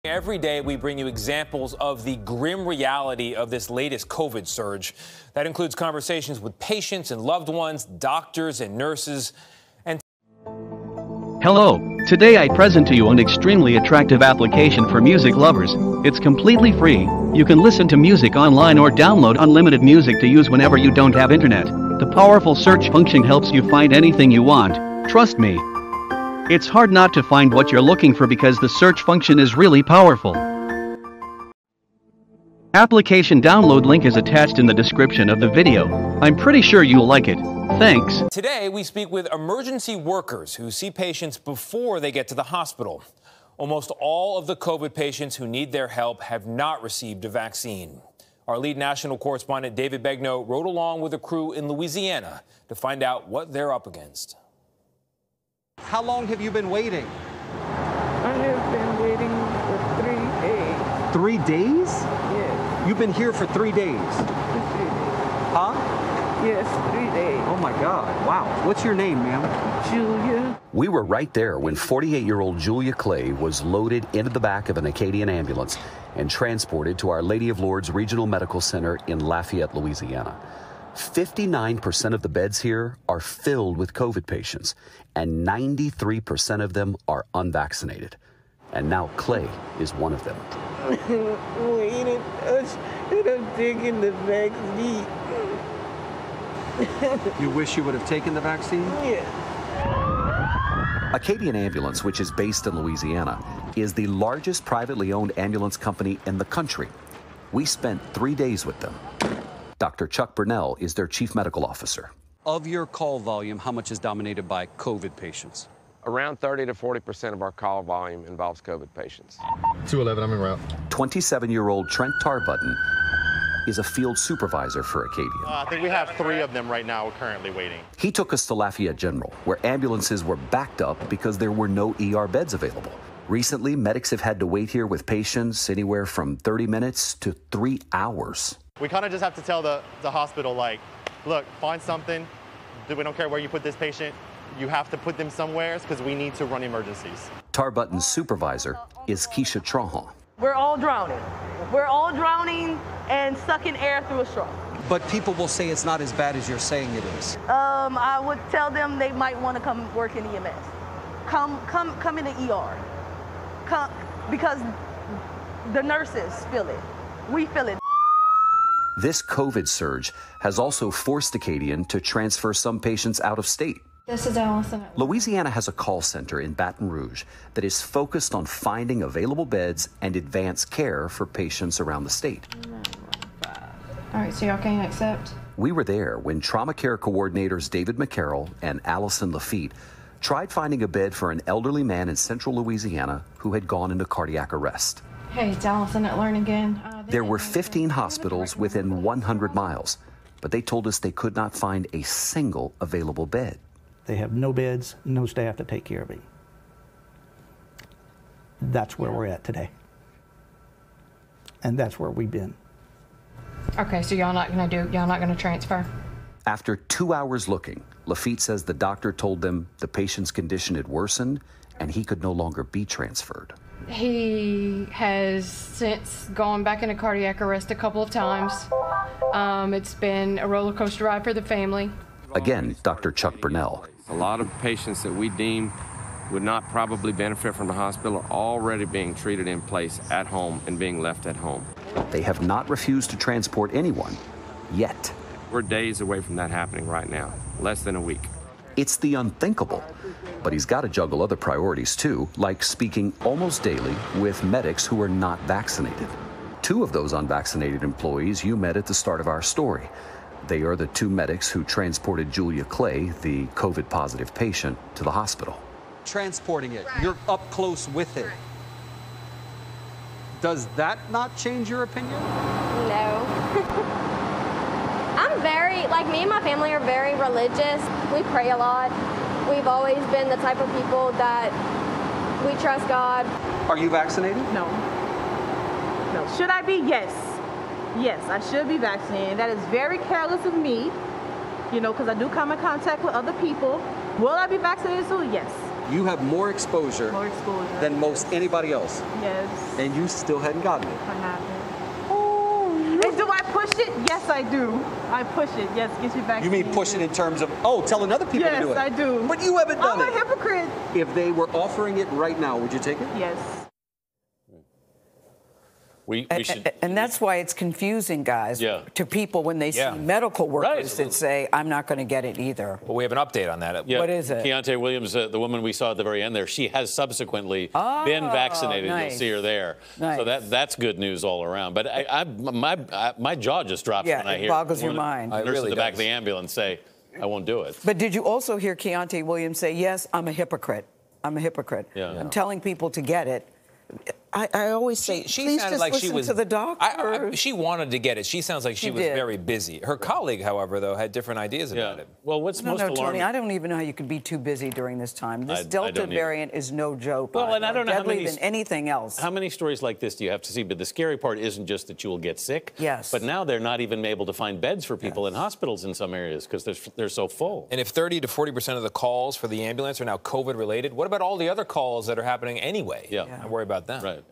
Every day, we bring you examples of the grim reality of this latest COVID surge. That includes conversations with patients and loved ones, doctors and nurses. And hello, today I present to you an extremely attractive application for music lovers. It's completely free. You can listen to music online or download unlimited music to use whenever you don't have internet. The powerful search function helps you find anything you want. Trust me. It's hard not to find what you're looking for because the search function is really powerful. Application download link is attached in the description of the video. I'm pretty sure you'll like it. Thanks. Today, we speak with emergency workers who see patients before they get to the hospital. Almost all of the COVID patients who need their help have not received a vaccine. Our lead national correspondent, David Begnaud, rode along with a crew in Louisiana to find out what they're up against. How long have you been waiting? I have been waiting for 3 days. 3 days? Yes. You've been here for 3 days? For 3 days. Huh? Yes, 3 days. Oh my God, wow. What's your name, ma'am? Julia. We were right there when 48-year-old Julia Clay was loaded into the back of an Acadian ambulance and transported to Our Lady of Lourdes Regional Medical Center in Lafayette, Louisiana. 59% of the beds here are filled with COVID patients, and 93% of them are unvaccinated. And now Clay is one of them. Waiting, and I'm taking the vaccine. You wish you would have taken the vaccine? Yeah. Acadian Ambulance, which is based in Louisiana, is the largest privately owned ambulance company in the country. We spent 3 days with them. Dr. Chuck Burnell is their chief medical officer. Of your call volume, how much is dominated by COVID patients? Around 30 to 40% of our call volume involves COVID patients. 211, I'm en route. 27-year-old Trent Tarbutton is a field supervisor for Acadian. I think we have 3 of them right now currently waiting. He took us to Lafayette General, where ambulances were backed up because there were no ER beds available. Recently, medics have had to wait here with patients anywhere from 30 minutes to 3 hours. We kind of just have to tell the hospital, like, look, find something. We don't care where you put this patient. You have to put them somewhere because we need to run emergencies. Tarbutton's supervisor is Keisha Trahan. We're all drowning. We're all drowning and sucking air through a straw. But people will say it's not as bad as you're saying it is. I would tell them they might want to come work in EMS. Come in the ER. Come, because the nurses feel it. We feel it. This COVID surge has also forced Acadian to transfer some patients out of state. This is Allison. Louisiana has a call center in Baton Rouge that is focused on finding available beds and advanced care for patients around the state. All right, so y'all can't accept? We were there when trauma care coordinators David McCarroll and Allison Lafitte tried finding a bed for an elderly man in central Louisiana who had gone into cardiac arrest. Hey, it's Allison at Learn Again. There were 15 hospitals within 100 miles, but they told us they could not find a single available bed. They have no beds, no staff to take care of him. That's where we're at today. And that's where we've been. Okay, so y'all not gonna transfer? After 2 hours looking, Lafitte says the doctor told them the patient's condition had worsened and he could no longer be transferred. He has since gone back into cardiac arrest a couple of times. It's been a roller coaster ride for the family. Again, Dr. Chuck Burnell. A lot of patients that we deem would not probably benefit from the hospital are already being treated in place at home and being left at home. They have not refused to transport anyone yet. We're days away from that happening right now, less than a week. It's the unthinkable, but he's got to juggle other priorities too, like speaking almost daily with medics who are not vaccinated. 2 of those unvaccinated employees you met at the start of our story. They are the 2 medics who transported Julia Clay, the COVID-positive patient, to the hospital. Transporting it, you're up close with it. Does that not change your opinion? No. Me and my family are very religious. We pray a lot. We've always been the type of people that we trust God. Are you vaccinated? No. No. Should I be? Yes. Yes, I should be vaccinated. That is very careless of me, because I do come in contact with other people. Will I be vaccinated soon? Yes. You have more exposure, than most anybody else. Yes. And you still hadn't gotten it. I haven't. And do I push it? Yes, I do. I push it. Yes, get you back. You mean push it in terms of, telling other people to do it? Yes, I do. But you haven't done it. I'm a hypocrite. If they were offering it right now, would you take it? Yes. We should, and that's why it's confusing, guys, to people when they see medical workers that say, I'm not going to get it either. Well, we have an update on that. Yeah. What is it? Keontae Williams, the woman we saw at the very end there, she has subsequently been vaccinated. Nice. You'll see her there. Nice. So that's good news all around. But my jaw just drops when I hear it boggles your mind. The nurse at the back of the ambulance say, I won't do it. But did you also hear Keontae Williams say, yes, I'm a hypocrite. I'm a hypocrite. I'm telling people to get it. I always say, please sounded just like listen she was to the doctor. She wanted to get it. She sounds like she was very busy. Her colleague, however, though, had different ideas about it. Well, what's most alarming? Tony, I don't even know how you could be too busy during this time. This Delta variant is no joke. Well, and I don't know how many than anything else. How many stories like this do you have to see? But the scary part isn't just that you will get sick. Yes. But now they're not even able to find beds for people in hospitals in some areas because they're so full. And if 30 to 40% of the calls for the ambulance are now COVID related, what about all the other calls that are happening anyway? Yeah. I worry about that. Right.